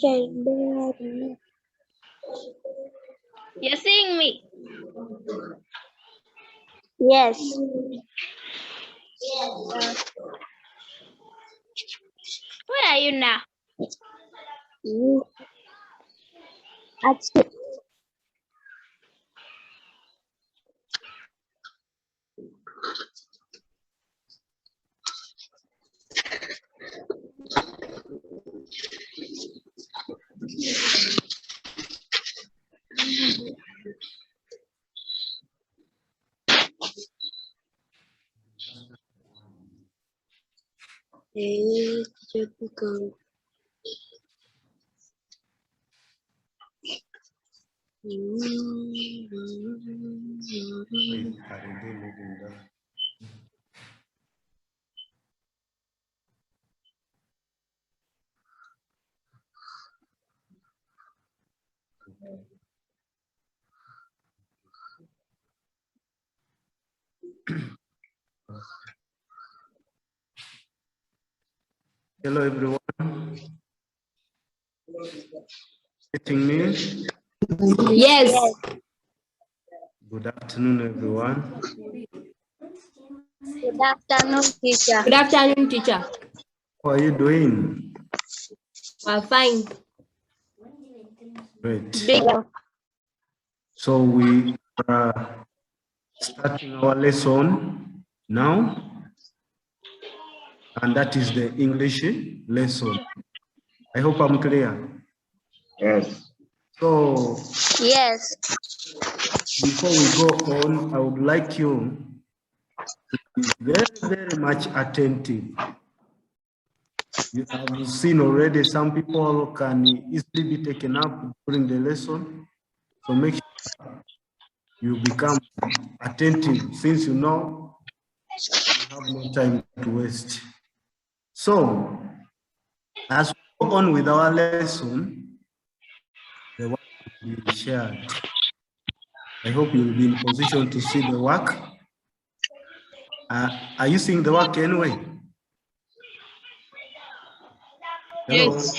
You're seeing me? Yes. Where are you now? At school. Hello, everyone. Getting me? Yes. Good afternoon, everyone. Good afternoon, teacher. Good afternoon, teacher. How are you doing? We're fine. Great. Big. So we are starting our lesson now, and that is the English lesson. I hope I'm clear. Yes. So Yes. before we go on, I would like you to be very, very much attentive. You have seen already some people can easily be taken up during the lesson. So make sure you become attentive, since you know you have no time to waste. So as we go on with our lesson, the work will be shared. I hope you will be in position to see the work. Are you seeing the work anyway? Hello? Yes.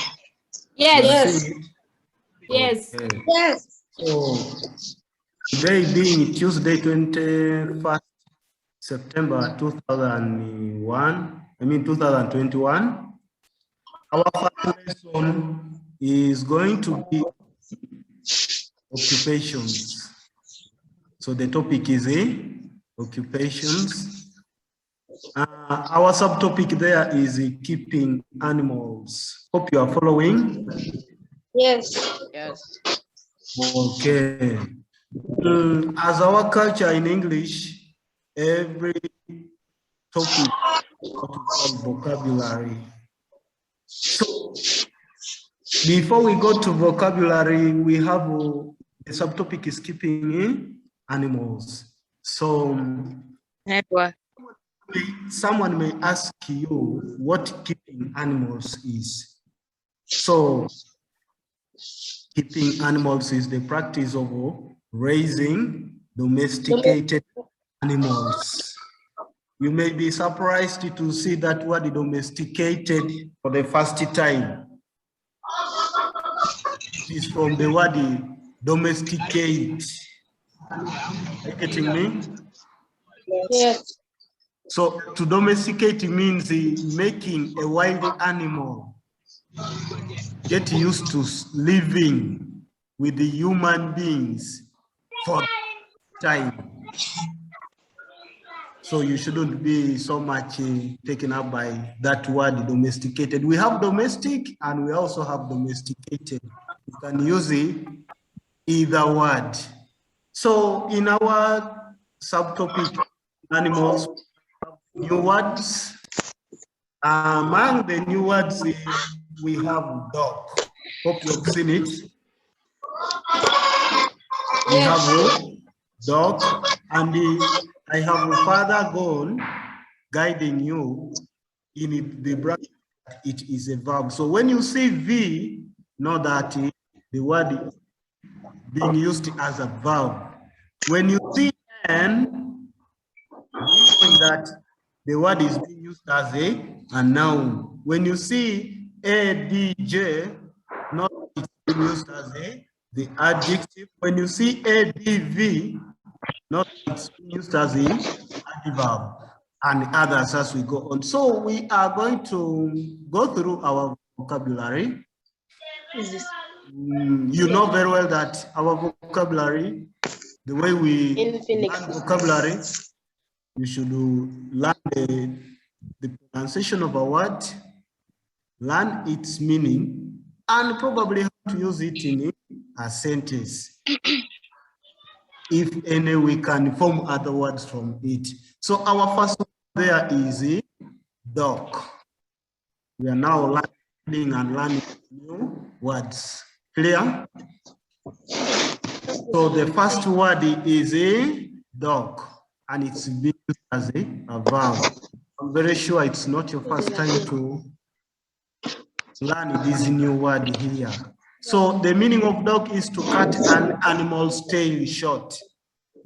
You are Yes. seeing it? Yes. Okay. Yes. So today being Tuesday, 21st September 2021, our first lesson is going to be occupations. So the topic is occupations. Our subtopic there is keeping animals. Hope you are following. Yes. Yes. Okay. As our culture in English, every topic what we call vocabulary. So before we go to vocabulary, we have the subtopic is keeping animals. So someone may ask you what keeping animals is. So keeping animals is the practice of raising domesticated animals. You may be surprised to see that word domesticated for the first time. It is from the word domesticate. Are you getting me? Yes. So to domesticate means making a wild animal get used to living with the human beings for time. So you shouldn't be so much taken up by that word domesticated. We have domestic and we also have domesticated. You can use either word. So in our subtopic animals, new words. Among the new words, we have dog. Hope you have seen it. We have dog, and I have Father God guiding you in the bracket. It is a verb. So when you see V, know that the word is being used as a verb. When you see N, knowing that the word is being used as a noun. When you see A, D, J, not it's being used as the adjective. When you see adv, not it's being used as the adverb, and others as we go on. So we are going to go through our vocabulary. You know very well that our vocabulary, the way we learn vocabulary, you should learn the pronunciation of a word, learn its meaning, and probably how to use it in a sentence. If any, we can form other words from it. So our first one there is a dog. We are now learning and learning new words. Clear? So the first word is a dog, and it's being used as a verb. I'm very sure it's not your first time to learn this new word here. So the meaning of dog is to cut an animal's tail short.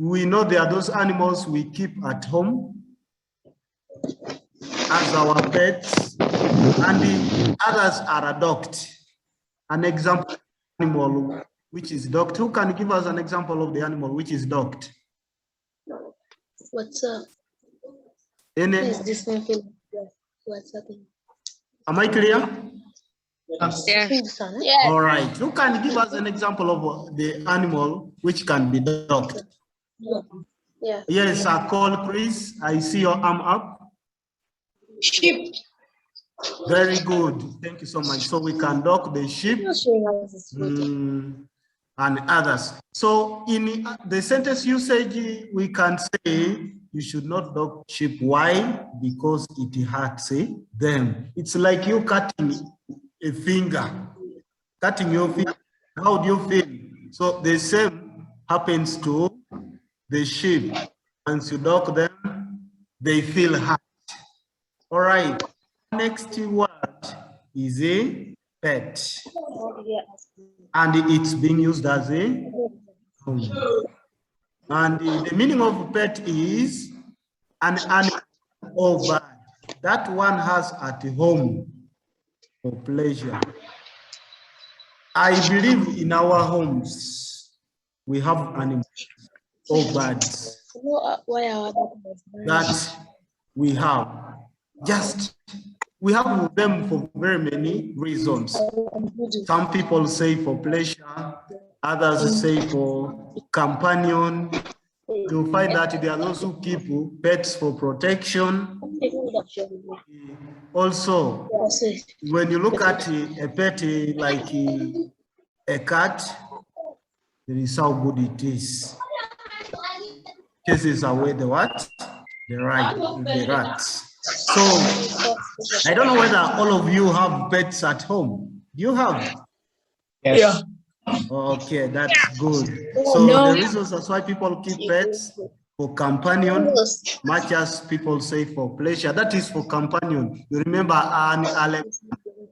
We know there are those animals we keep at home as our pets, and the others are adopted. An example animal which is docked. Who can give us an example of the animal which is docked? What's up? Any? Is this film? What's up? Am I clear? Yeah. All right. Who can give us an example of the animal which can be docked? Yeah. Yes, I call Chris. I see your arm up. Sheep. Very good. Thank you so much. So we can dock the sheep and others. So in the sentence usage, we can say you should not dock sheep. Why? Because it hurts them. It's like you cutting a finger, cutting your finger. How do you feel? So the same happens to the sheep. Once you dock them, they feel hurt. All right. Next word is a pet, and it's being used as a home. And the meaning of pet is an animal or bird that one has at home for pleasure. I believe in our homes we have animals or birds that we have. We have them for very many reasons. Some people say for pleasure, others say for companion. You'll find that there are those who keep pets for protection. Also, when you look at a pet like a cat, there is how good it is. Chases away the what? The rats. So I don't know whether all of you have pets at home. Do you have? Yes. Okay, that's good. So the reasons that's why people keep pets for companion, much as people say for pleasure, that is for companion. You remember Alex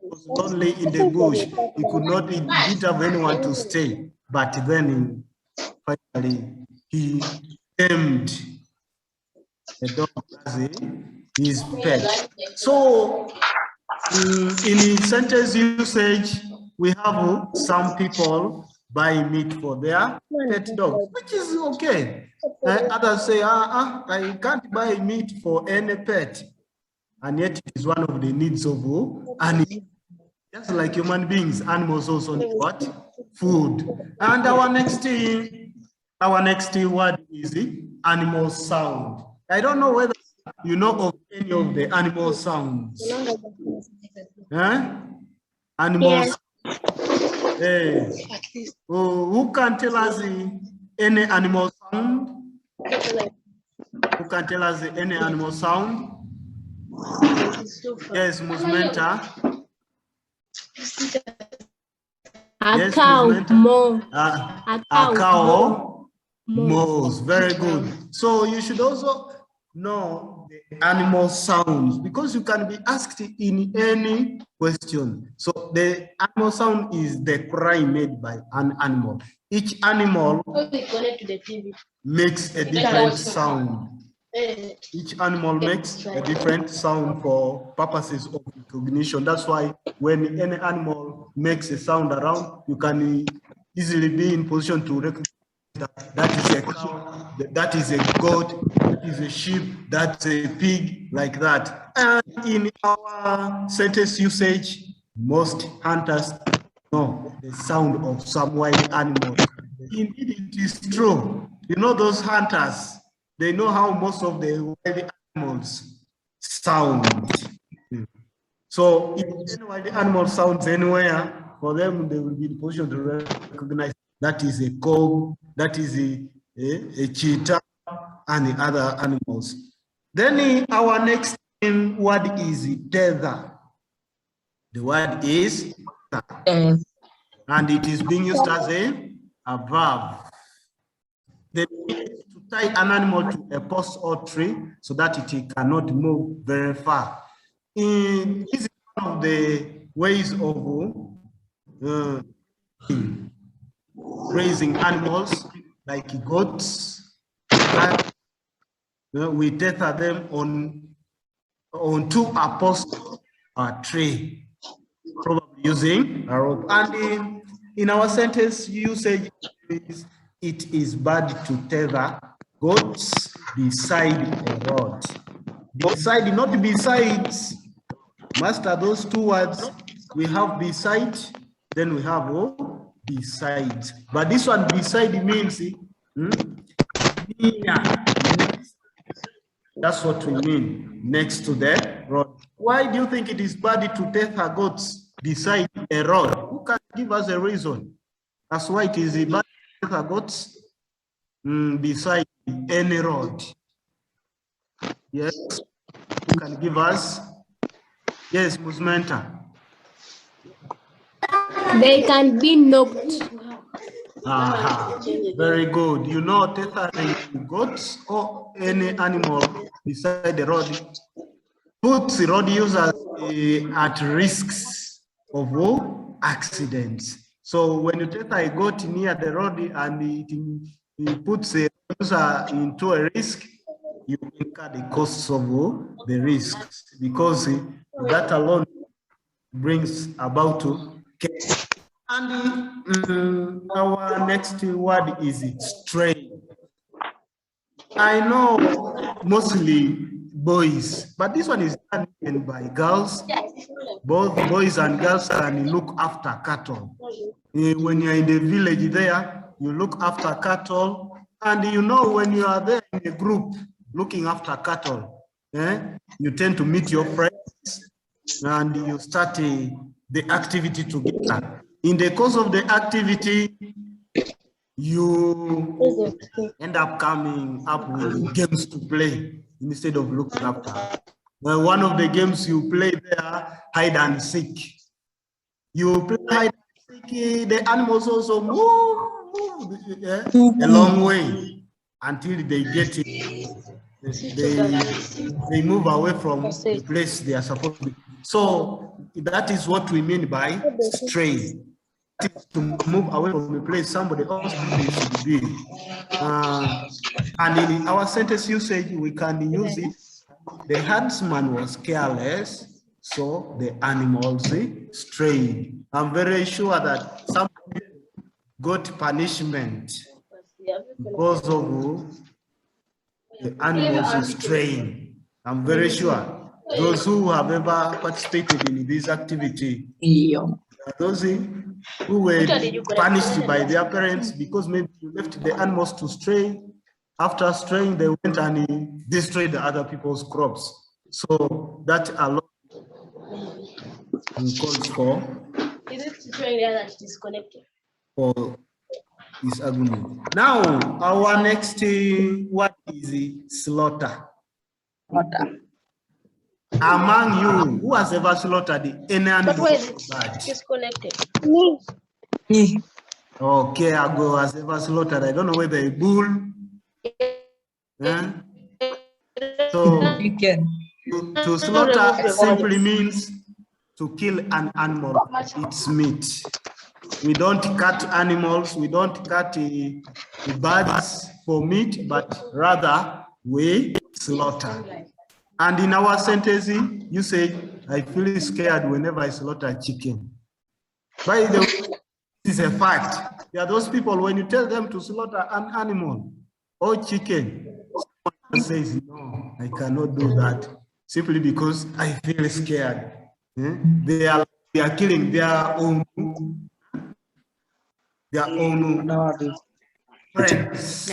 was lonely in the bush. He could not, he didn't have anyone to stay. But then finally he tamed the dog as his pet. So in sentence usage, we have some people buy meat for their pet dogs, which is okay. Others say, I can't buy meat for any pet. And yet it is one of the needs of animals. Just like human beings, animals also need what? Food. And our next word is animal sound. I don't know whether you know of any of the animal sounds. Animals. Hey. Who can tell us any animal sound? Who can tell us any animal sound? Yes, Musmenta. A cow, moo. A cow, mows. Very good. So you should also know the animal sounds, because you can be asked in any question. So the animal sound is the cry made by an animal. Each animal makes a different sound. Each animal makes a different sound for purposes of recognition. That's why when any animal makes a sound around, you can easily be in position to recognize that is a cow, that is a goat, that is a sheep, that's a pig, like that. And in our sentence usage, most hunters know the sound of some wild animals. Indeed, it is true. You know, those hunters, they know how most of the wild animals sound. So if any wild animal sounds anywhere, for them, they will be in a position to recognize that is a cow, that is a cheetah, and the other animals. Then our next word is tether. The word is tether, and it is being used as a verb. They need to tie an animal to a post or tree so that it cannot move very far. This is one of the ways of raising animals like goats. We tether them onto a post or tree, probably using a rope. And in our sentence usage, it is bad to tether goats beside a road. Beside, not besides. Master those two words. We have beside, then we have besides. But this one beside means that's what we mean, next to the road. Why do you think it is bad to tether goats beside a road? Who can give us a reason? That's why it is bad to tether goats beside any road. Yes, who can give us? Yes, Musmenta. They can be knocked. Very good. You know, tethering goats or any animal beside the road puts the road users at risks of accidents. So when you tether a goat near the road and it puts the user into a risk, you incur the costs of the risks, because that alone brings about care. And our next word is strain. I know mostly boys, but this one is done even by girls. Both boys and girls can look after cattle. When you're in the village there, you look after cattle, and you know when you are there in a group looking after cattle, you tend to meet your friends and you start the activity together. In the course of the activity, you end up coming up with games to play instead of looking after. Well, one of the games you play there, hide and seek. You play hide and seek, the animals also move a long way until they get it. They move away from the place they are supposed to be. So that is what we mean by stray. To move away from the place somebody else should be. And in our sentence usage, we can use it. The herdsman was careless, so the animals strayed. I'm very sure that somebody got punishment because of the animals straying. I'm very sure. Those who have ever participated in this activity, those who were punished by their parents because maybe you left the animals to stray. After straying, they went and destroyed the other people's crops. So that alone calls for. Is it straying there that it is connected? For this argument. Now, our next word is slaughter. Among you, who has ever slaughtered any animal? But where is it disconnected? Me. Okay, Ago has ever slaughtered. I don't know whether a bull. So You can. to slaughter simply means to kill an animal, its meat. We don't cut animals, we don't cut the birds for meat, but rather we slaughter. And in our sentence, you say, I feel scared whenever I slaughter chicken. By the way, this is a fact. There are those people, when you tell them to slaughter an animal or chicken, someone says, no, I cannot do that, simply because I feel scared. They are killing their own friends.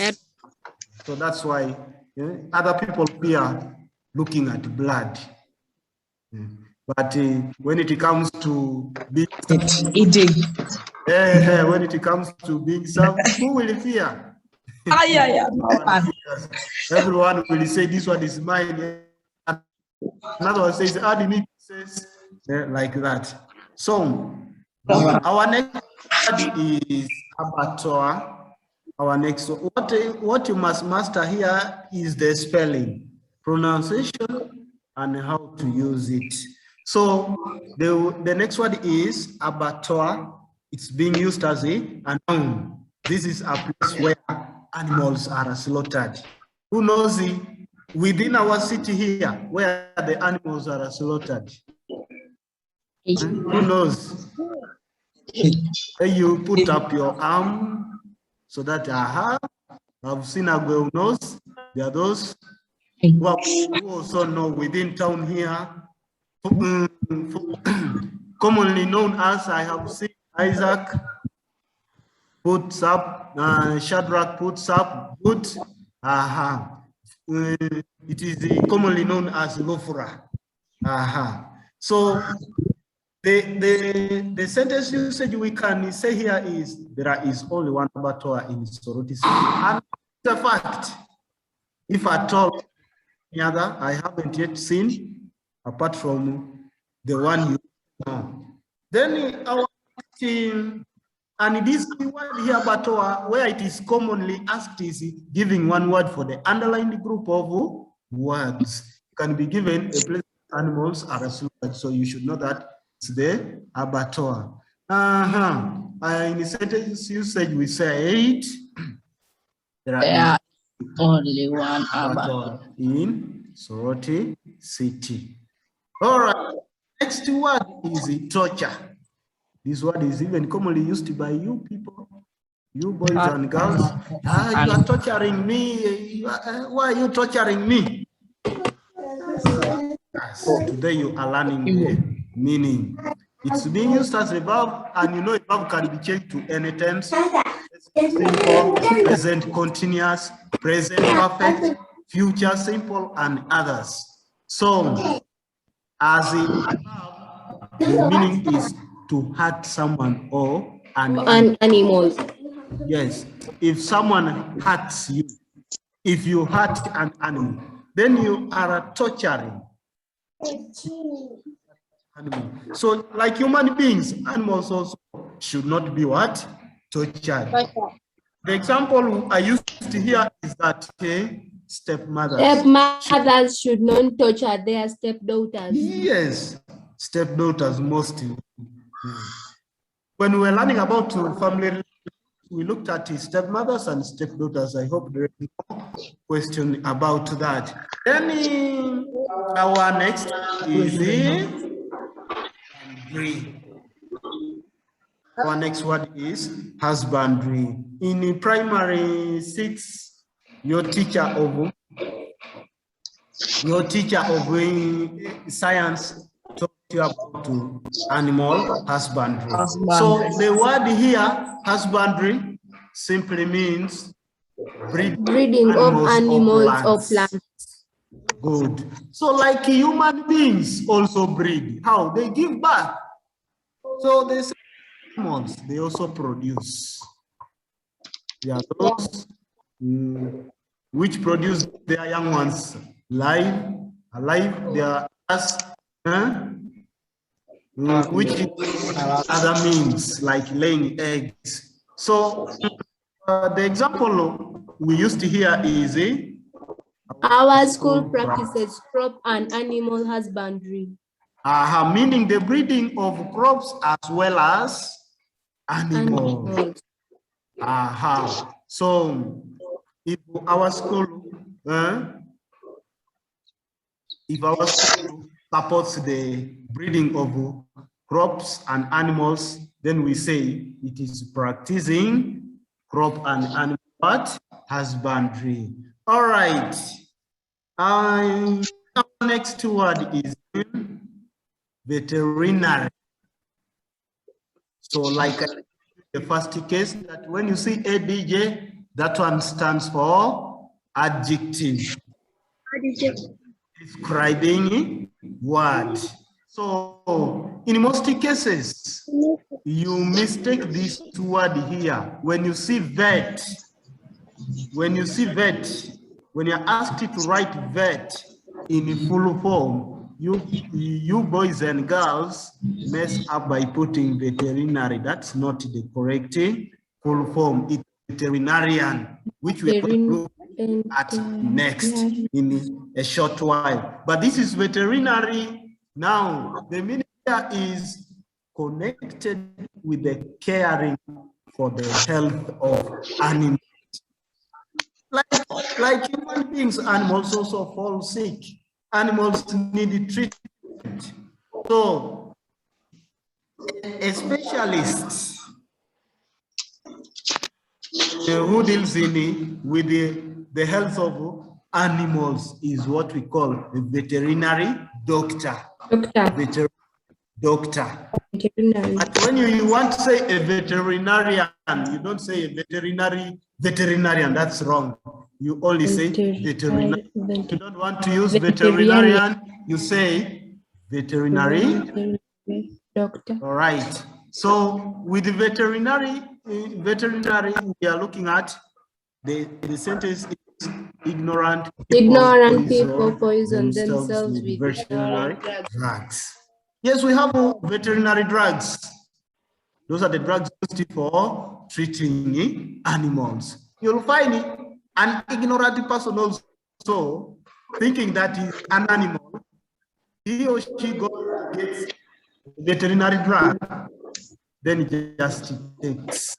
So that's why other people fear looking at blood. But when it comes to being eating, when it comes to being served, who will fear? Everyone will say, this one is mine. Another one says, add me pieces, like that. So our next word is abattoir. Our next, what you must master here is the spelling, pronunciation, and how to use it. So the next word is abattoir. It's being used as a noun. This is a place where animals are slaughtered. Who knows it? Within our city here, where the animals are slaughtered? Who knows? You put up your arm so that I've seen a girl knows. There are those who also know within town here, commonly known as, I have seen Isaac puts up, Shadrach puts up, put, it is commonly known as Lofura. So the sentence usage we can say here is, there is only one abattoir in Soroti City. And it's a fact. If at all any other, I haven't yet seen, apart from the one you know. Then our team, and this word here, abattoir, where it is commonly asked, is giving one word for the underlined group of words. You can be given a place animals are slaughtered, so you should know that it's the abattoir. In the sentence usage, we said there are only one abattoir in Soroti City. All right, next word is torture. This word is even commonly used by you people, you boys and girls. You are torturing me. Why are you torturing me? Yes, today you are learning the meaning. It's being used as a verb, and you know a verb can be changed to any tense: simple, present continuous, present perfect, future simple, and others. So, as a verb, the meaning is to hurt someone or an animal. Yes, if someone hurts you, if you hurt an animal, then you are torturing animal. So, like human beings, animals also should not be what? Tortured. The example I used to hear is that Stepmothers should not torture their stepdaughters. Yes, stepdaughters mostly. When we were learning about family, we looked at stepmothers and stepdaughters. I hope there is no question about that. Then our next is husbandry. Our next word is husbandry. In primary 6, your teacher of science talked you about animal husbandry. So the word here, husbandry, simply means breeding of animals or plants. Good. So like human beings also breed. How? They give birth. So they say animals, they also produce. There are those which produce their young ones alive, they are which other means like laying eggs. So the example we used to hear is our school practices crop and animal husbandry. Meaning the breeding of crops as well as animals. So if our school if our school supports the breeding of crops and animals, then we say it is practicing crop and animal husbandry. All right. Our next word is veterinary. So like the first case, that when you see ADJ, that one stands for adjective. Describing word. So in most cases, you mistake this word here. When you see vet, when you're asked to write vet in full form, you boys and girls mess up by putting veterinary. That's not the correct full form. It's veterinarian, which we will look at next in a short while. But this is veterinary. Now, the meaning here is connected with the caring for the health of animals. Like human beings, animals also fall sick. Animals need treatment. So, a specialist who deals with the health of animals is what we call a veterinary doctor. Doctor. But when you want to say a veterinarian, you don't say a veterinarian, that's wrong. You only say veterinarian. You don't want to use veterinarian, you say veterinary doctor. All right. So with the veterinary, we are looking at the sentence is ignorant people poison themselves with veterinary drugs. Yes, we have veterinary drugs. Those are the drugs used for treating animals. You'll find an ignorant person also thinking that is an animal. He or she gets veterinary drug, then it just takes.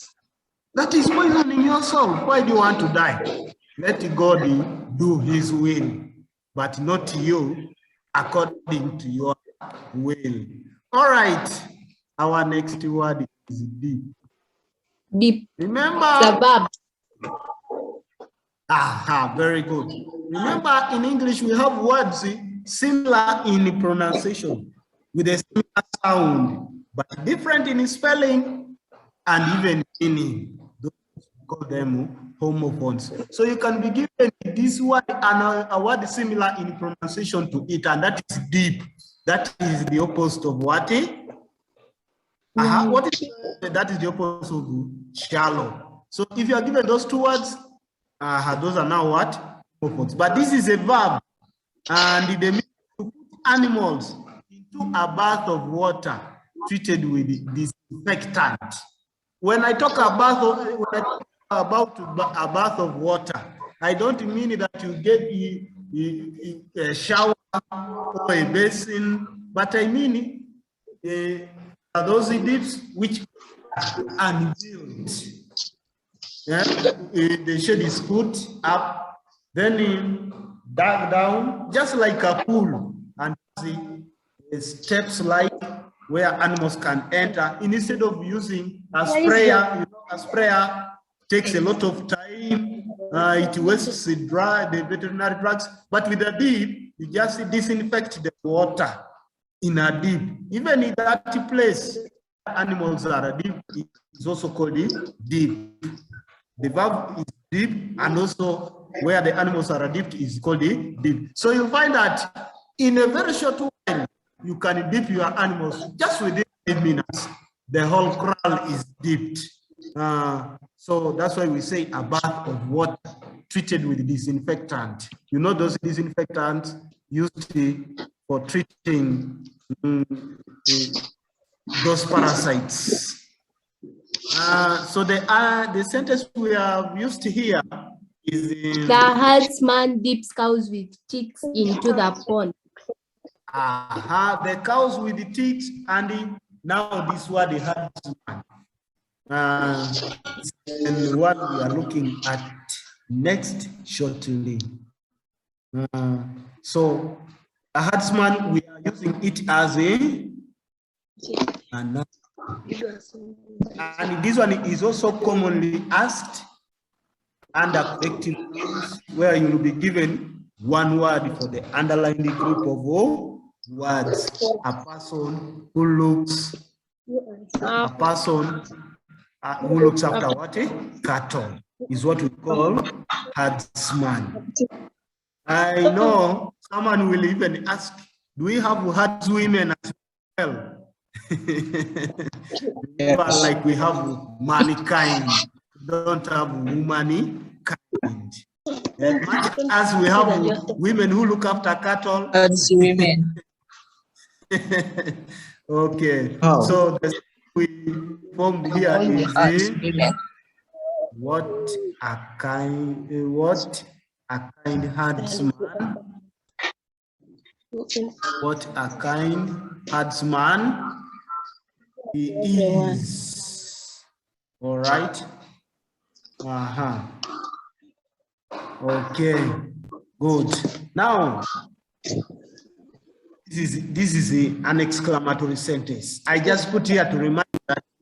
That is poisoning yourself. Why do you want to die? Let God do his will, but not you according to your will. All right. Our next word is deep. Deep. Remember. Suburb. Aha, very good. Remember, in English, we have words similar in pronunciation with a similar sound, but different in spelling and even meaning. Those call them homophones. So you can be given this word and a word similar in pronunciation to it, and that is deep. That is the opposite of what? What is that? Is the opposite of shallow. So if you are given those two words, those are now what? Homophones. But this is a verb, and they mean to put animals into a bath of water treated with disinfectant. When I talk about a bath of water, I don't mean that you get a shower or a basin, but I mean those dips which are unveiled. Yeah? The shade is put up, then dug down, just like a pool, and the steps like where animals can enter. Instead of using a sprayer, a sprayer takes a lot of time. It wastes the veterinary drugs. But with a dip, you just disinfect the water in a dip. Even in that place, animals are a dip. It's also called a dip. The verb is dip, and also where the animals are dipped is called a dip. So you'll find that in a very short while, you can dip your animals just within 8 minutes. The whole kraal is dipped. So that's why we say a bath of water treated with disinfectant. You know those disinfectants used for treating those parasites. So the sentence we have used here is the herdsman dips cows with ticks into the pond. The cows with the ticks, and now this word the herdsman. And what we are looking at next shortly. So A herdsman, we are using it as a noun. And this one is also commonly asked under collective nouns, where you will be given one word for the underlying group of words. A person who looks, who looks after what? Cattle is what we call herdsman. I know someone will even ask, do we have herdswomen as well? Like we have mankind, we don't have womankind. As much as we have women who look after cattle. That's women. Okay, so the we formed here is what a kind herdsman. What a kind herdsman he is. All right. Okay. Good. Now, this is an exclamatory sentence. I just put here to remind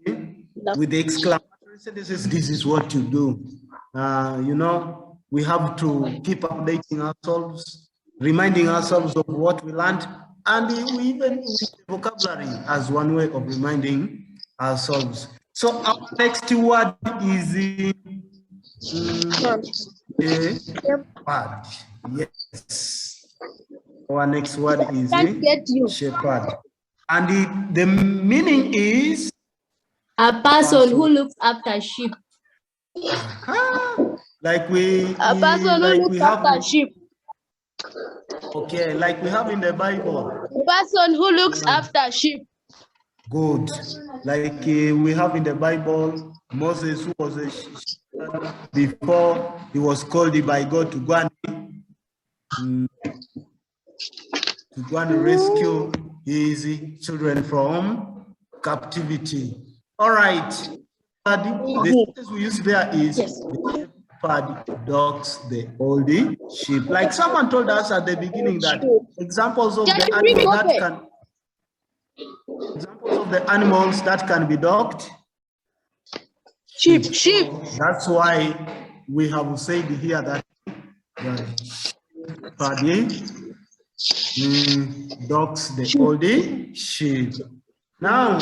you that with the exclamatory sentences, this is what you do. You know, we have to keep updating ourselves, reminding ourselves of what we learned, and we even use vocabulary as one way of reminding ourselves. So our next word is shepherd. Yes. Our next word is shepherd. And the meaning is a person who looks after sheep. Like we have sheep. Okay, like we have in the Bible. A person who looks after sheep. Good. Like we have in the Bible, Moses, who was a shepherd before he was called by God to go and rescue his children from captivity. All right. The sentence we use there is the shepherd dogs the old sheep. Like someone told us at the beginning that examples of the animals that can be dogged. Sheep. That's why we have said here that the shepherd dogs the old sheep. Now,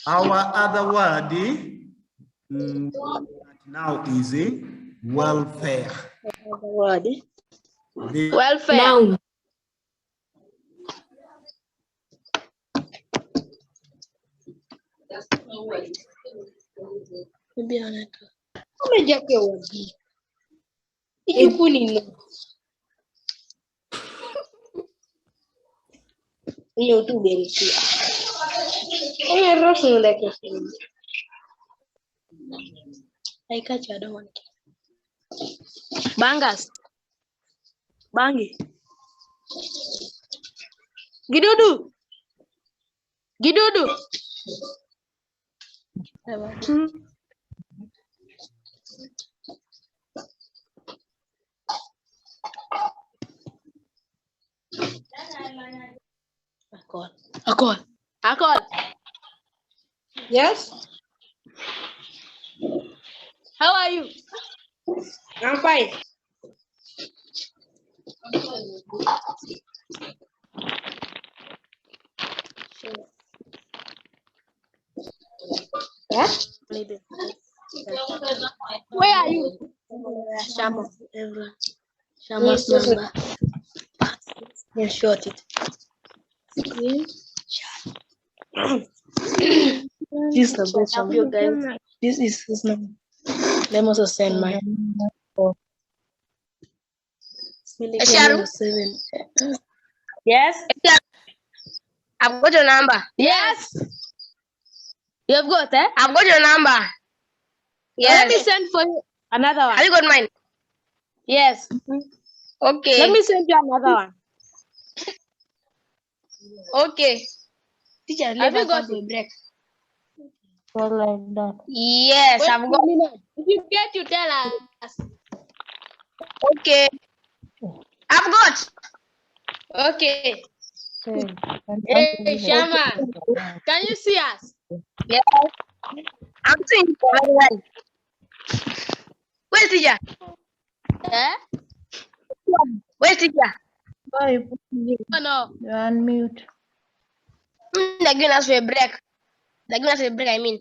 our other word now is welfare. Welfare. Noun. Bangas. Bangi. Gidudu. Akol. Yes. How are you? I'm fine. What? Where are you? Shama. Shama's number. Yeah, short it. This is the best of you guys. This is his number. Let me also send mine. Yes. I've got your number. Yes. You've got it? I've got your number. Yes. Let me send for you another one. Have you got mine? Yes. Okay. Let me send you another one. Okay. Teacher, have you got a break? Like that. Yes, Wait, I've got. if you get, you tell us. Okay. I've got. Okay. Hey, Shama, can you see us? Yeah. I'm seeing very well. Where's teacher? Eh? Where's teacher? Why you put me? Oh, no. You're on mute. They're giving us a break. They're giving us a break, I mean.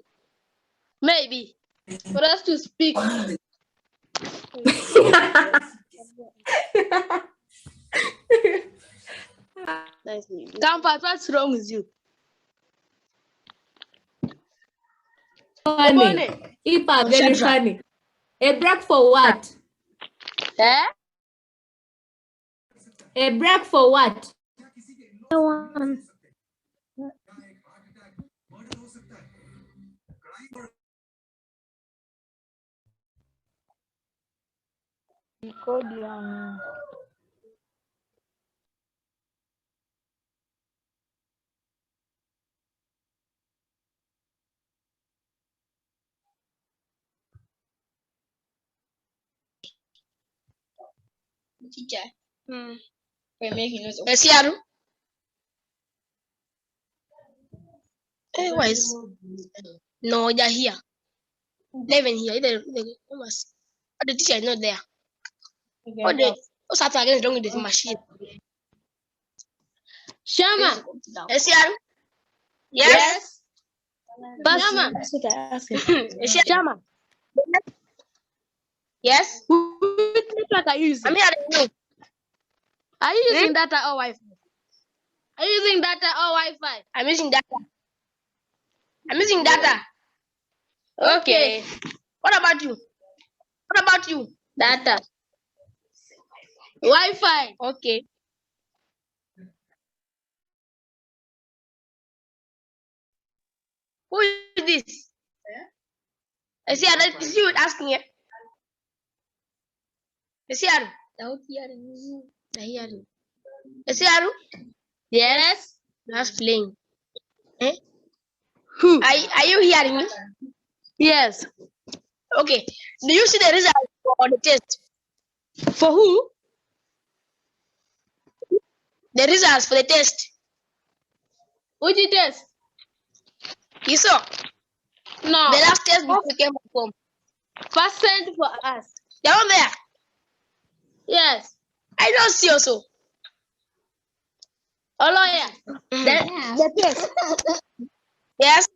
Maybe. For us to speak. Campus, what's wrong with you? Funny. Ipa, very funny. A break for what? Eh? A break for what? Teacher. We're making notes. Esiaru. Hey, why is no, they're here. They're even here. The teacher is not there. What's happening wrong with this machine? Shama. Esiaru. Yes. Shama. That's what I asked you. Shama. Yes. Which network are you using? I'm hearing you. Are you using data or Wi-Fi? Are you using data or Wi-Fi? I'm using data. I'm using data. Okay. What about you? What about you? Data. Wi-Fi. Okay. Who is this? Esiaru, is you asking it? Esiaru. Esiaru. Yes. Just playing. Who? Are you hearing me? Yes. Okay. Do you see the result for the test? For who? The results for the test. Which test? You saw No. the last test before we came back home. First send for us. They're not there. Yes. I don't see also. Oh, lawyer. The test. Yes.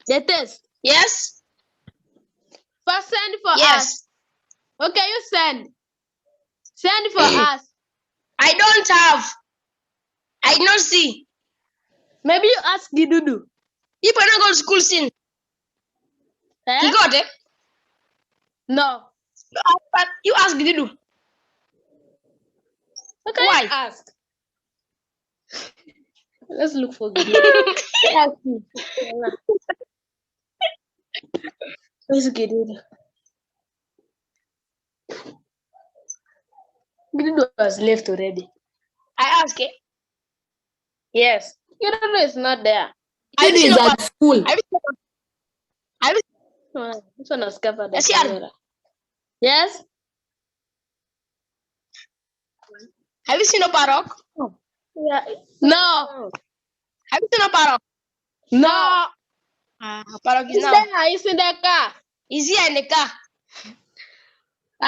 The test. Yes. First send for us. Yes. Okay, you send. Send for us. I don't have. I don't see. Maybe you ask Gidudu. You cannot go to school soon. Eh? He got it. No. But you ask Didu. Okay, Why? ask. Let's look for Gidudu. Ask him. Where's Gidudu? Gidudu has left already. I ask it. Yes. Gidudu is not there. Have you It seen is a at school. Have you This one has covered the Yes, yeah. camera. Yes? have you seen a parrot? Yeah. No. Have you seen a parrot? No. Parrot is He's now. there. He's in the car. Is he in the car?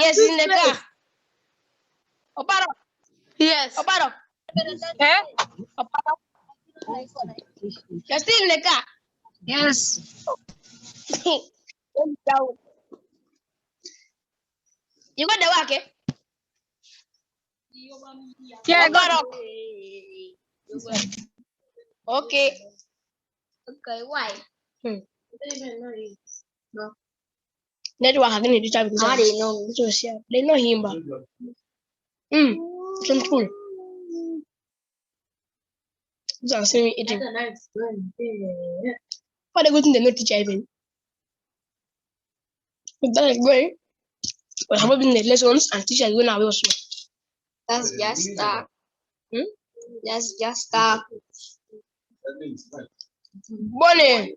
Yes, he's in the car. A parrot. Yes. A parrot. Eh? A parrot. You're still in the car. Yes. You got the work, eh? Yeah, A parrot. Okay. Okay, why? No. Network again, you try because how they know me? They know him, but it's cool. Just say eating. What they go to the no teacher even? But that is going. But how about the lessons and teachers going away also? That's just That's just Bonnie.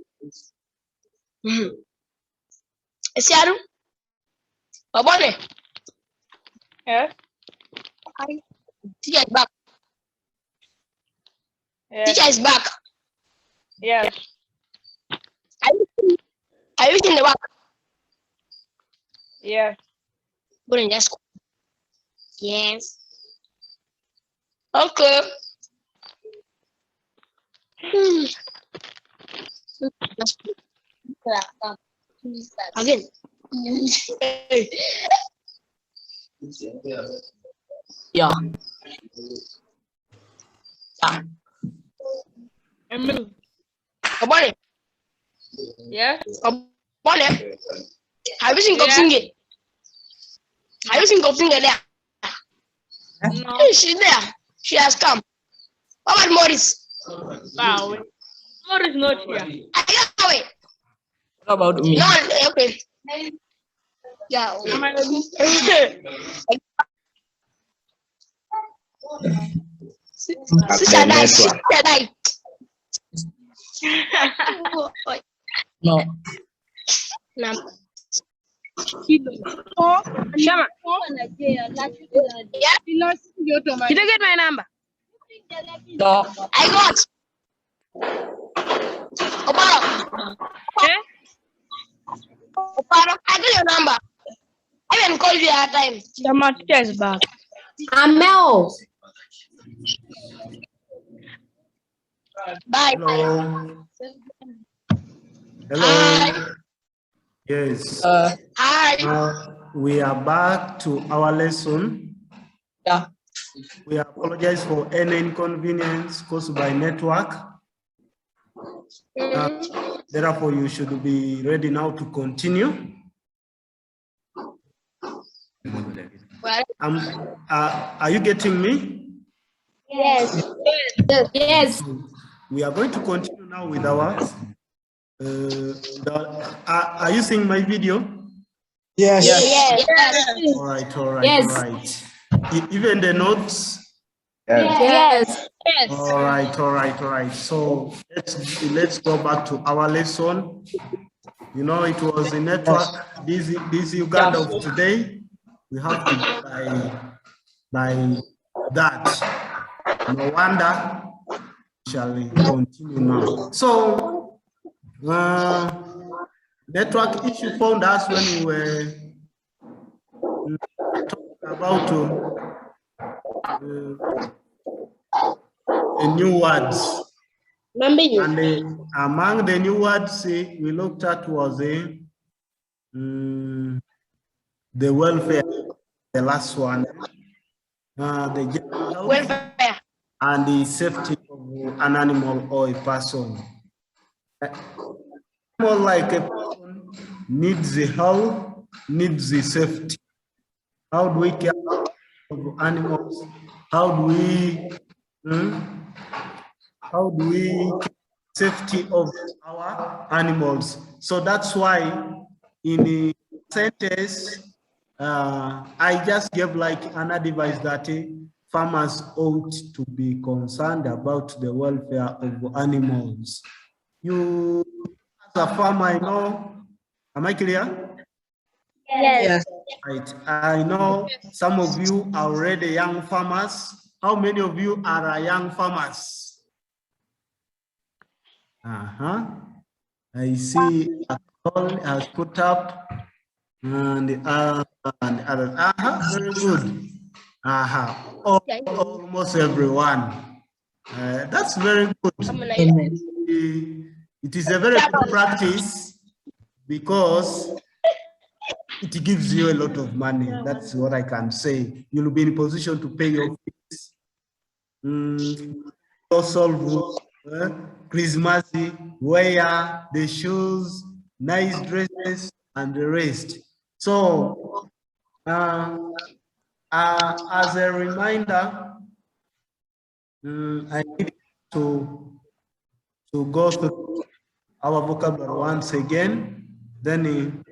Esiaru. Bonnie. Yeah. Teacher is back. Yes. Teacher is back. Yes. Are you in the work? Yes. Good in that school. Yes. Okay. Again. Yeah. Obone. Yes. Obone. Have you seen Yeah. Kopsinge? Have you seen Kopsinge there? No. Hey, she's there. She has come. How about Morris? Wow. More is not here. I got away. What about me? No, okay. Yeah. Sister died. Sister died. No. Nam. Shama, Yeah. you don't get my number. No. I got. Oparo. Eh? Oparo. I got your number. I haven't called you at time. Shama, teacher is back. Amel. Bye. Hello. Hello. Hi. Yes. Hi. We are back to our lesson. Yeah. We apologize for any inconvenience caused by network. Therefore, you should be ready now to continue. Well, Are you getting me? yes. Yes. We are going to continue now with our. Are you seeing my video? Yes. Yes. All right, all right, Yes. all right. Even the notes. Yes. All right, all right, all right. So let's go back to our lesson. You know, it was a network. This Uganda of today. We have to go by that. No wonder. Shall we continue now? So network issue found us when we were talking about the new words. And among the new words we looked at was the welfare, the last one, the general health Welfare. and the safety of an animal or a person. More like a person needs the health, needs the safety. How do we care of animals? How do we safety of our animals? So that's why in the sentence, I just gave like an advice that farmers ought to be concerned about the welfare of animals. You, as a farmer, I know, am I clear? Yes. Right. I know some of you are already young farmers. How many of you are young farmers? I see a call has put up and the others. Very good. Almost everyone. That's very good. Amen. It is a very good practice because it gives you a lot of money. That's what I can say. You'll be in a position to pay your fees. Also, Christmas, wear the shoes, nice dresses, and the rest. So, as a reminder, I need to go through our vocabulary once again. Then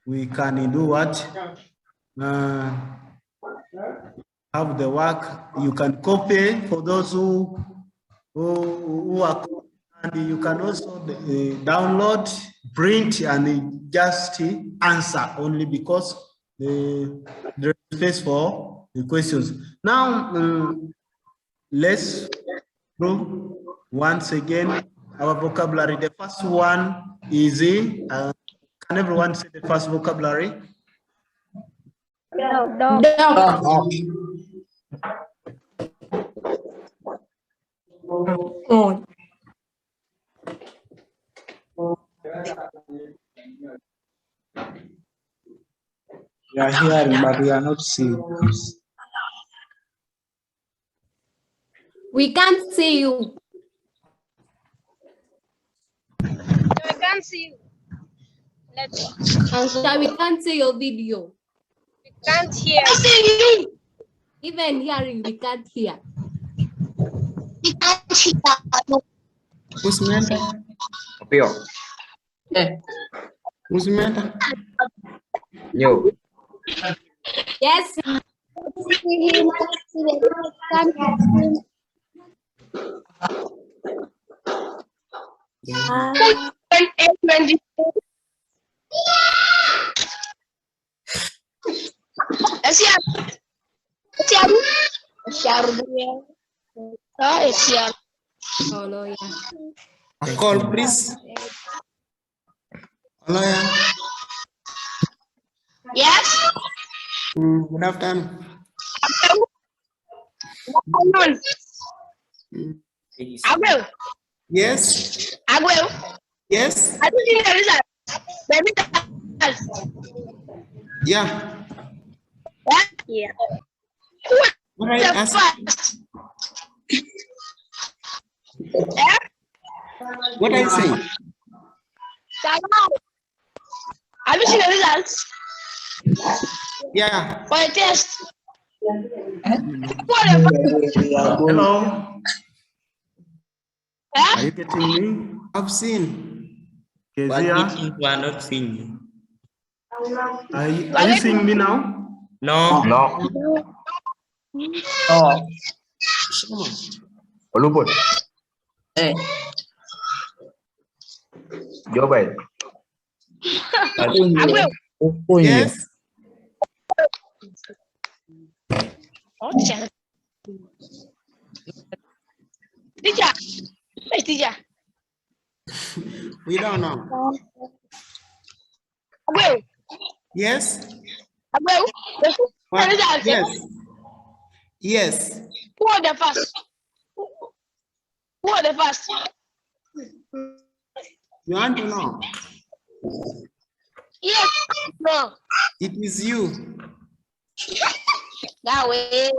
we can do what? Have the work. You can copy for those who are, and you can also download, print, and just answer only because there is space for the questions. Now, let's go Once again, our vocabulary. The first one is can everyone say the first vocabulary? Dog. Oh. We are hearing, but we are not seeing. We can't see you. I can't see you. Answer, we can't see your video. We can't hear. Even hearing, we can't hear. Who's matter? Apio. Who's matter? Yo. Yes. Oh, no, yeah. A call, please. Hello, yeah. Yes. Good afternoon. I will. Yes. I will. Yes. I think there is a baby. Yeah. Yeah. All right. Ask. What I say? Have you seen the results Yeah. for the test? Hello. Huh? Are you getting me? I've seen. Kezia, We are not seeing you. are you seeing me now? No. No. Oh. Oluput. Eh. Jawab. Yes. Oh, teacher. Teacher. Hey, teacher. We don't know. I will. Yes. I will. What? Results. Yes. Yes. Who are the first? Who are the first? You want to know? Yes. No. It is you. That way.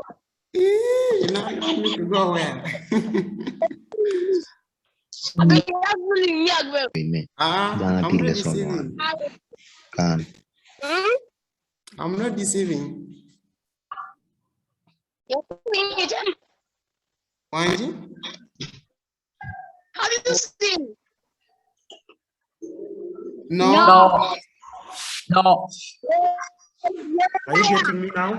Now you want me to go where? I think you have really me as well. I'm not deceiving. I'm not deceiving. You're seeing it. Wanji? How do you sing? No. No. Are you getting me now?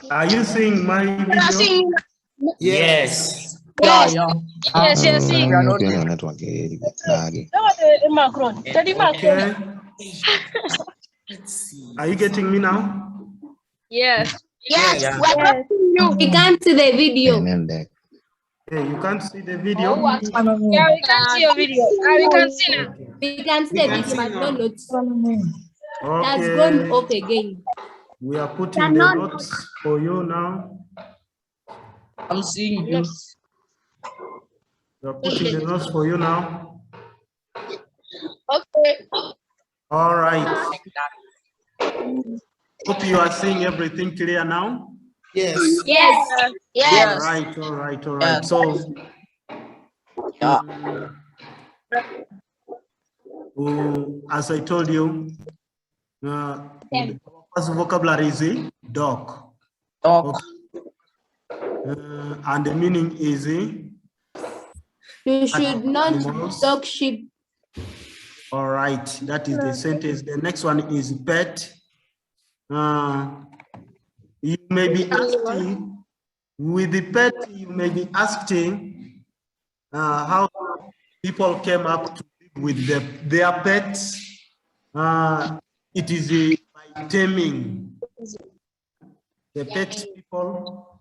Are you seeing my video? Yes. Yes. Yeah. Yes, yes, yes. We are not Okay. Are you getting me now? Yes. Yes. Yeah. We're watching you. We can't see the video. Hey, you can't see the video? Yeah, we can see your video. We can see now. We can see the can video, see but now. no notes. That's gone Okay. off again. We are putting the notes for you now. I'm seeing you. We are putting the notes for you now. Okay. All right. Hope you are seeing everything clear now. Yes. Yes. Yes. All right, all right, all right. Yes. So, as I told you, the first vocabulary is dog. Dog. And the meaning is You should not animals. dog sheep. All right, that is the sentence. The next one is pet. You may be asking, with the pet, you may be asking how people came up to live with their pets. It is by taming. The pet people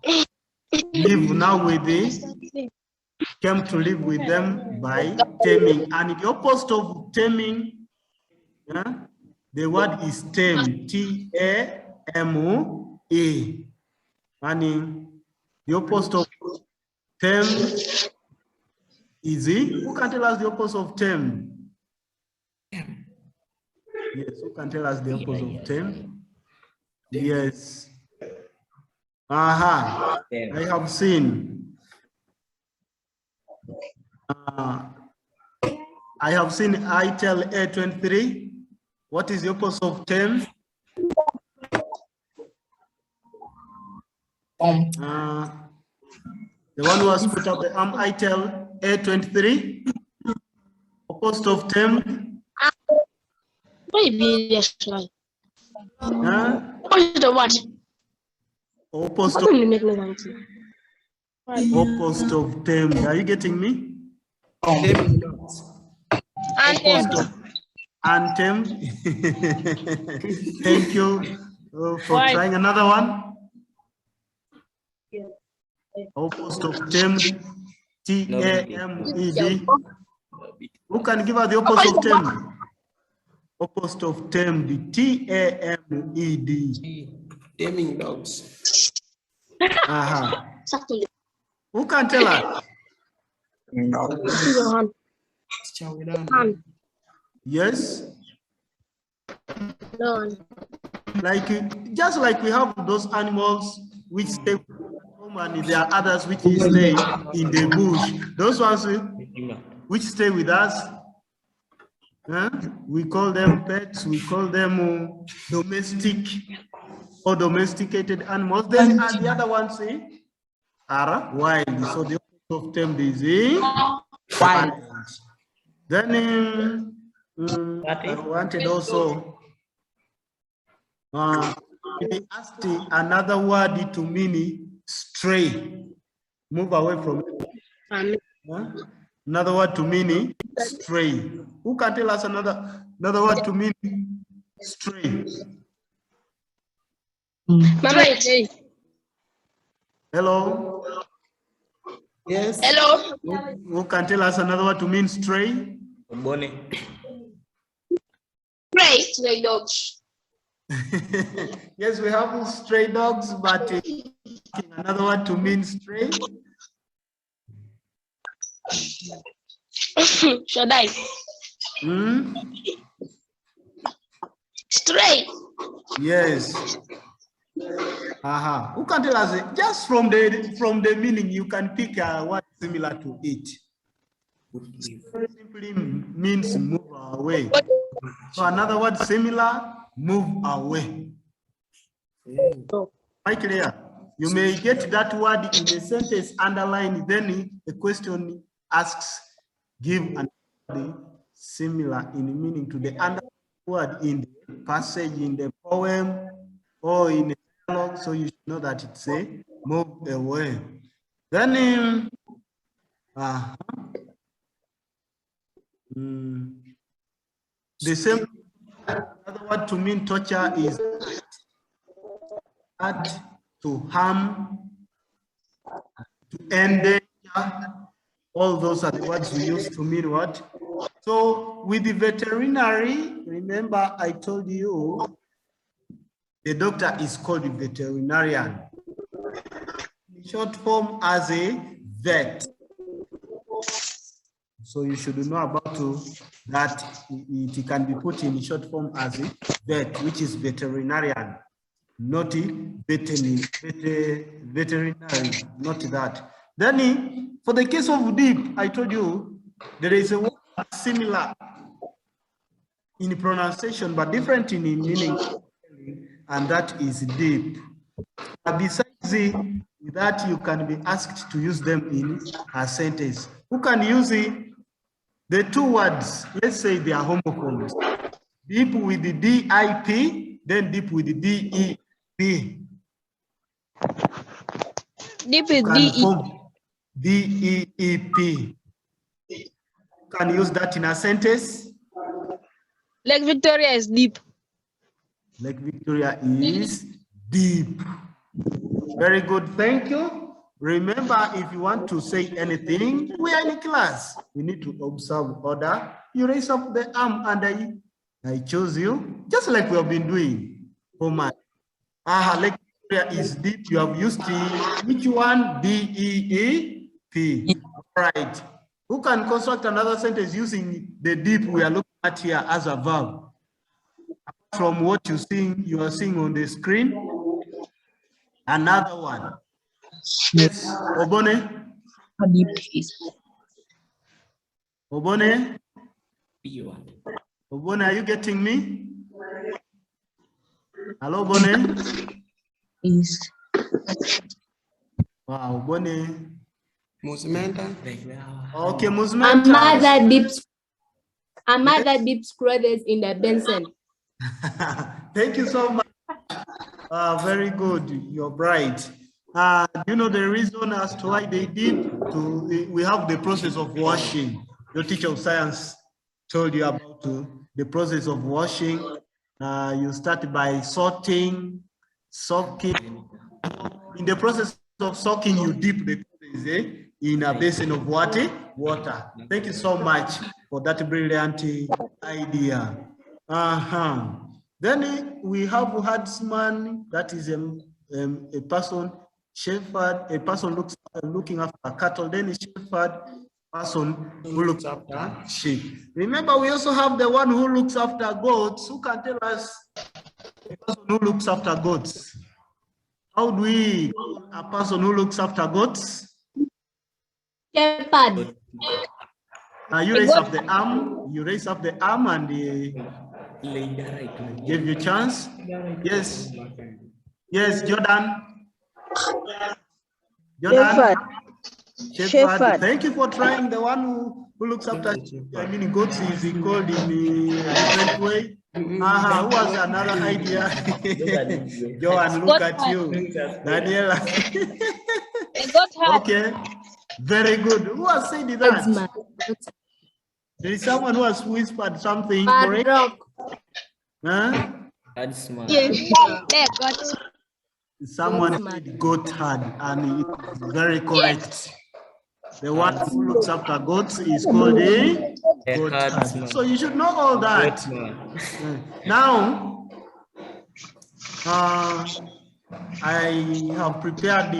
live now with came to live with them by taming. And the opposite of taming, the word is tame, T-A-M-E. And the opposite of tame is who can tell us the opposite of tame? Yes, who can tell us the opposite of tame? Yes. Aha, I have seen. I have seen ITEL A23. What is the opposite of tame? The one who has put up the ITEL A23. Opposite of tame? Maybe yes, right. Opposite of what? Opposite of tame. Are you getting me? Anthem. Thank you for trying another one. Opposite of tame, T-A-M-E-D. Who can give us the opposite of tame? Opposite of tame, the T-A-M-E-D. Taming dogs. Who can tell us? Yes. Just like we have those animals which stay home and there are others which stay in the bush. Those ones which stay with us, we call them pets, we call them domestic or domesticated animals. Then the other ones are wild. So the opposite of them is wild. Then I wanted also they asked another word to mean stray. Move away from it. Another word to mean stray. Who can tell us another word to mean stray? Hello. Yes. Hello. Who can tell us another word to mean stray? Bonnie. Stray dogs. Yes, we have stray dogs, but another word to mean stray. Should I? Stray. Yes. Who can tell us just from the meaning you can pick a word similar to it. It simply means move away. So another word similar, move away. Quite clear. You may get that word in a sentence underlined, then the question asks, give an similar in meaning to the underlined word in the passage, in the poem, or in a dialogue, so you should know that it's a move away. Then the same other word to mean torture is add, to harm, to endanger. All those are the words we use to mean what? So with the veterinary, remember I told you the doctor is called a veterinarian. In short form as a vet. So you should know about that it can be put in short form as a vet, which is veterinarian, not veterinary, not that. Then for the case of deep, I told you there is a word similar in pronunciation but different in meaning, and that is deep. Besides that, you can be asked to use them in a sentence. Who can use the two words? Let's say they are homophones. Deep with the D-I-P, then deep with the D-E-P. Deep with D-E. D-E-E-P. can use that in a sentence. Lake Victoria is deep. Lake Victoria is deep. Very good, thank you. Remember, if you want to say anything, we are in class. We need to observe order. You raise up the arm and I choose you, just like we have been doing. Oh my. Lake Victoria is deep. You have used which one? D-E-E-P. Right. Who can construct another sentence using the deep we are looking at here as a verb? From what you are seeing on the screen. Another one. Yes, Obone. Obone. Obone, are you getting me? Hello, Obone. Yes. Wow, Obone. Musmenta. Okay, Musmenta. Amada dips clothes in the Benson. Thank you so much. Very good. You're bright. You know the reason as to why they did? We have the process of washing. Your teacher of science told you about the process of washing. You start by soaking. In the process of soaking, you dip the clothes in a basin of water. Thank you so much for that brilliant idea. Then we have herdsman, that is a person, shepherd, a person looking after cattle, then a shepherd, person who looks after sheep. Remember, we also have the one who looks after goats. Who can tell us a person who looks after goats? How do we call a person who looks after goats? Shepherd. You raise up the arm. You raise up the arm and give you a chance. Yes. Yes, Jordan. Shepherd. Thank you for trying. The one who looks after goats is called in a different way. Who has another idea? Johan, look at you. Daniela. Okay. Very good. Who has said that? There is someone who has whispered something. Correct? Huh? Yes. Someone said goat herd, and it's very correct. The one who looks after goats is called a goat herd. So you should know all that. Now, I have prepared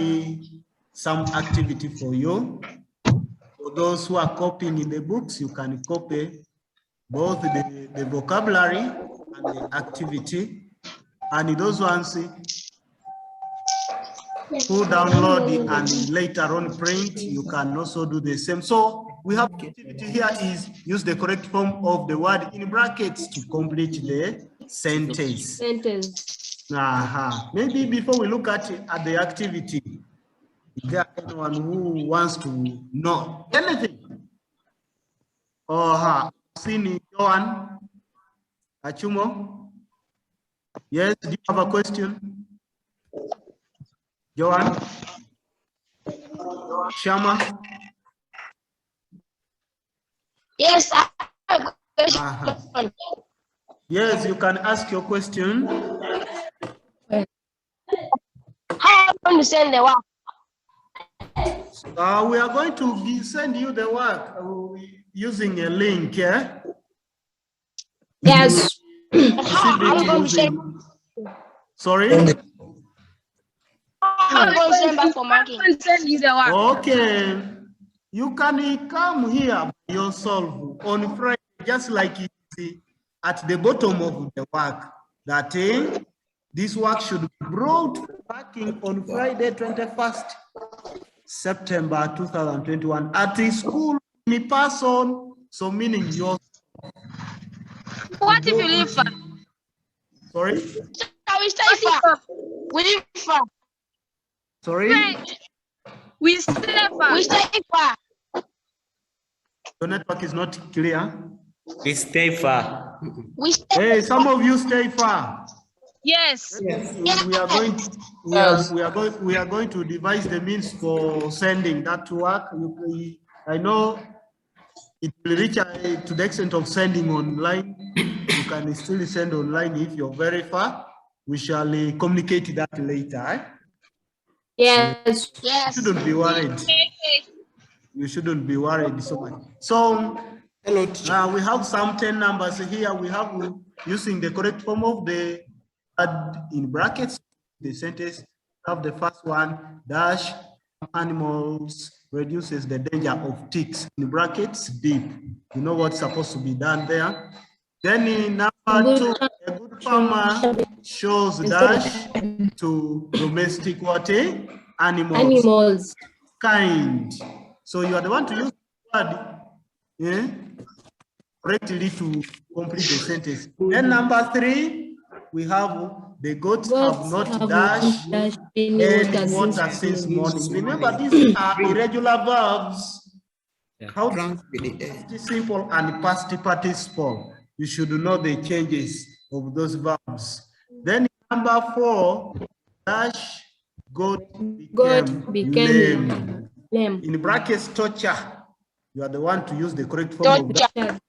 some activity for you. For those who are copying in the books, you can copy both the vocabulary and the activity. And those ones who download and later on print, you can also do the same. So we have activity here is use the correct form of the word in brackets to complete the sentence. Maybe before we look at the activity, is there anyone who wants to know anything? Seen Johan Achumo? Yes, do you have a question? Johan? Shama? Yes, I have a question. Yes, you can ask your question. How am I going to send the work? We are going to send you the work using a link, yeah? Yes. Sorry? I'm going to send back for marking. Okay. You can come here yourself on Friday, just like you see at the bottom of the work, that this work should be brought working on Friday, 21st September 2021 at the school in person. So meaning your. What if you live far? Sorry? We stay far. We live far. Sorry? We stay far. We stay far. The network is not clear. We stay far. We stay Hey, some of you stay far. Yes. We are going to devise the means for sending that to work. I know it will reach to the extent of sending online. You can still send online if you're very far. We shall communicate that later. Eh? Yes. Yes. You shouldn't be worried. You shouldn't be worried so much. So Hello, we have some 10 numbers here. We have using the correct form of the word in brackets. The sentence have the first one, dash animals reduces the danger of ticks, in brackets, deep. You know what's supposed to be done there. Then in number 2, a good farmer shows dash to domestic what? Animals. Kind. So you are the one to use the word correctly to complete the sentence. Then number 3, we have the goats have not dashed and water since morning. Remember, these are irregular verbs. How simple and past participle. You should know the changes of those verbs. Then number 4, dash goat became lame. In brackets, torture. You are the one to use the correct form of that.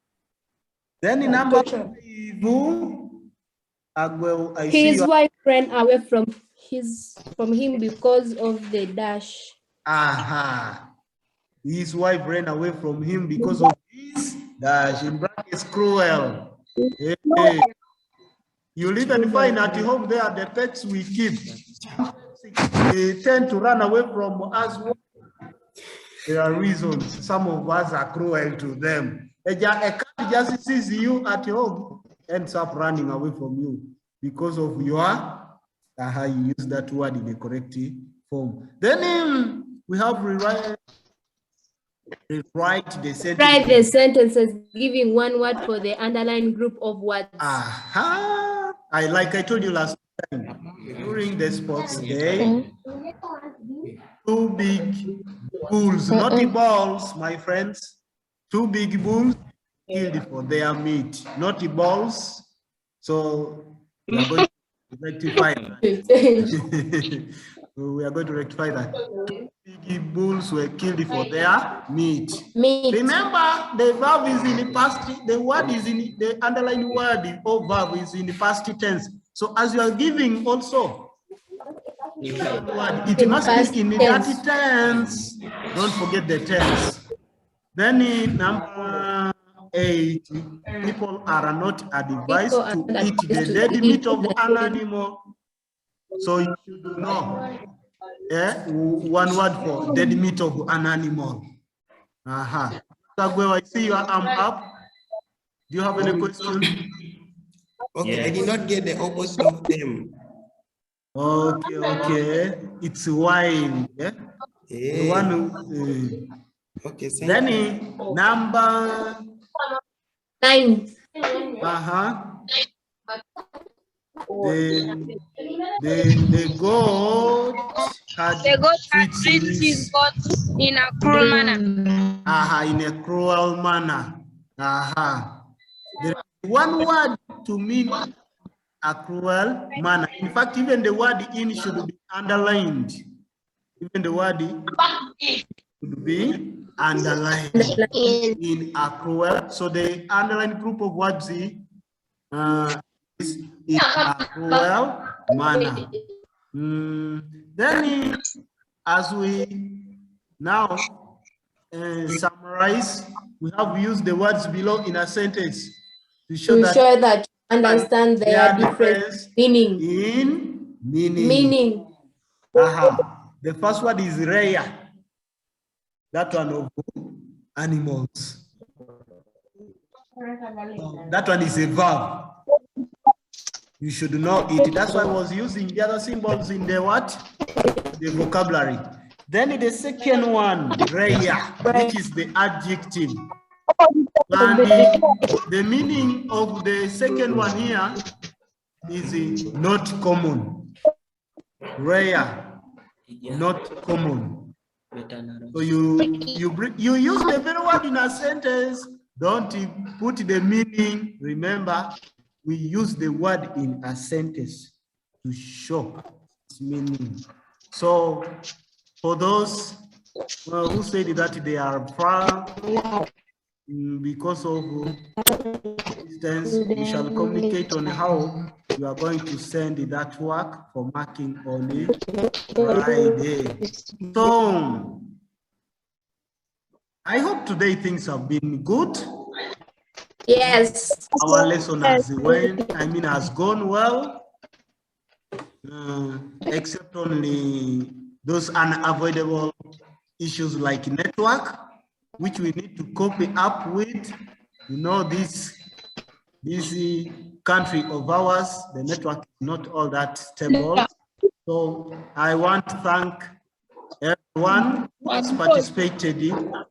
Then in number 5, his wife ran away from him because of the dash. Aha. His wife ran away from him because of his dash. In brackets, cruel. Hey. You'll even find at home there the pets we keep. They tend to run away from us. There are reasons. Some of us are cruel to them. A cat just sees you at home, ends up running away from you because of your, you use that word in the correct form. Then we have rewrite the sentence. Write the sentences giving one word for the underlying group of words. Like I told you last time, during the sports day, 2 big bulls, not balls, my friends. 2 big bulls killed for their meat, not balls. So we are going to rectify that. We are going to rectify that. 2 big bulls were killed for their meat. Remember, the verb is in the past. The word is in the underlying word or verb is in the past tense. So as you are giving also, it must be in the dirty tense. Don't forget the tense. Then in number 8, people are not advised to eat the dead meat of an animal. So you should know one word for dead meat of an animal. I see your arm up. Do you have any question? Okay, yes. I did not get the opposite of them. Okay. It's wine. Yeah? The one who, okay. Then number 9. The goat had treated his goat in a cruel manner. In a cruel manner. There is one word to mean a cruel manner. In fact, even the word in should be underlined. Even the word should be underlined in a cruel. So the underlined group of words is in a cruel manner. Then, as we now summarize, we have used the words below in a sentence to show that you understand their different meaning. Meaning. The first word is rare. That one of animals. That one is a verb. You should know it. That's why I was using the other symbols in the what? The vocabulary. Then the second one, rare, which is the adjective. And the meaning of the second one here is not common. Rare, not common. So you use the very word in a sentence. Don't put the meaning. Remember, we use the word in a sentence to show its meaning. So for those who said that they are far, because of distance, we shall communicate on how you are going to send that work for marking on Friday. So, I hope today things have been good. Yes. Our lesson has gone well, except only those unavoidable issues like network, which we need to copy up with. You know, this country of ours, the network is not all that stable. So I want to thank everyone who has participated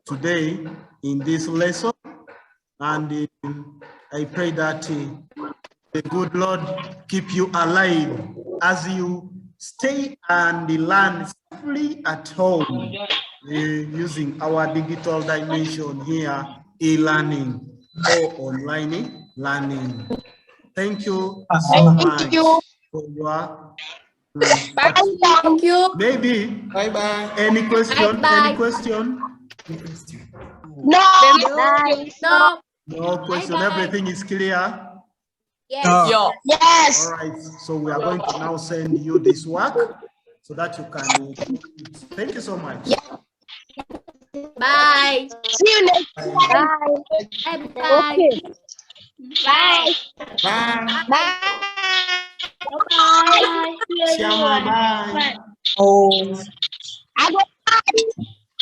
today in this lesson. And I pray that the good Lord keep you alive as you stay and learn safely at home using our digital dimension here, e-learning or online learning. Thank you so much for your Thank you. Maybe. Bye-bye. Any question? Bye-bye. Any question? No. No question. Bye-bye. Everything is clear. Yes. Yes. All right. So we are going to now send you this work so that you can. Thank you so much. Bye. See you next time. Bye. Okay. Bye. Bye. Bye. Bye. Shama, bye. Oh, I go.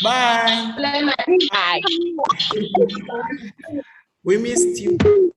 Bye. Bye. We missed you.